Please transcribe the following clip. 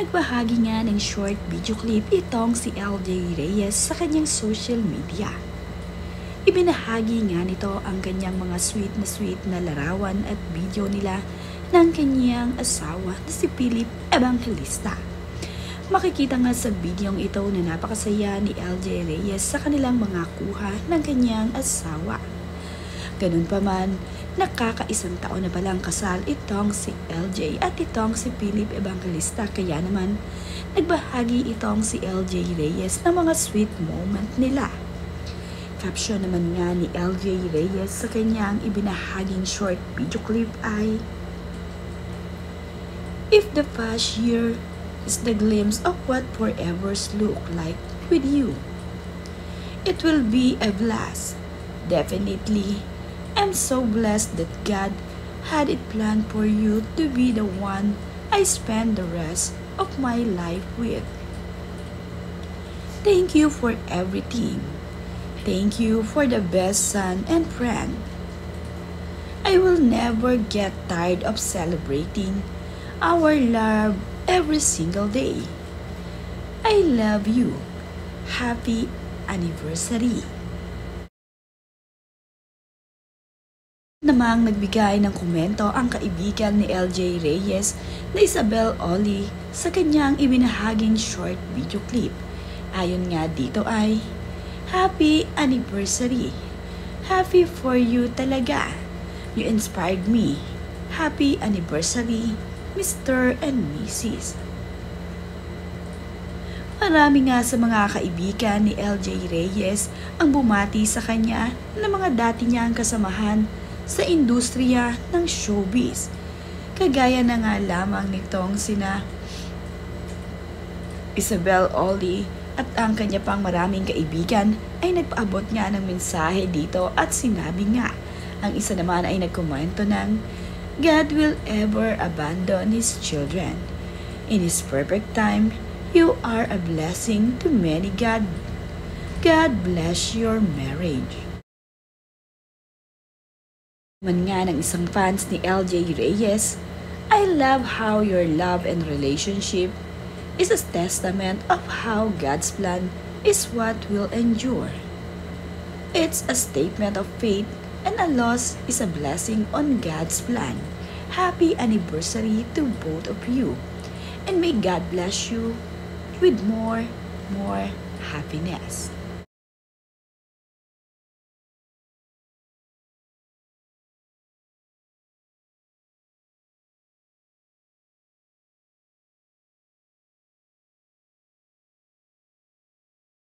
Nagbahagi nga ng short video clip itong si LJ Reyes sa kanyang social media. Ibinahagi nga nito ang kanyang mga sweet na larawan at video nila ng kanyang asawa na si Philip Evangelista. Makikita nga sa videong ito na napakasaya ni LJ Reyes sa kanilang mga kuha ng kanyang asawa. Ganun pa man, nakakaisang taon na palang kasal itong si LJ at itong si Philip Evangelista, kaya naman nagbahagi itong si LJ Reyes ng mga sweet moment nila. Caption naman nga ni LJ Reyes sa kanyang ibinahaging short video clip ay, "If the past year is the glimpse of what forever's look like with you, it will be a blast. Definitely, I'm so blessed that God had it planned for you to be the one I spend the rest of my life with. Thank you for everything. Thank you for the best son and friend. I will never get tired of celebrating our love every single day. I love you. Happy anniversary." Namang nagbigay ng komento ang kaibigan ni LJ Reyes na Isabel Oli sa kanyang ibinahaging short video clip. Ayon nga dito ay, "Happy anniversary. Happy for you talaga. You inspired me. Happy anniversary, Mr. and Mrs." Marami nga sa mga kaibigan ni LJ Reyes ang bumati sa kanya ng mga dati niyang kasamahan sa industriya ng showbiz. Kagaya na nga lamang nitong sina Isabel Oli at ang kanya pang maraming kaibigan ay nagpaabot nga ng mensahe dito at sinabi nga, ang isa naman ay nagkomento ng, "God will ever abandon His children. In His perfect time, you are a blessing to many. God bless your marriage." Man nga ng isang fans ni LJ Reyes, "I love how your love and relationship is a testament of how God's plan is what will endure. It's a statement of faith and a loss is a blessing on God's plan. Happy anniversary to both of you, and may God bless you with more happiness."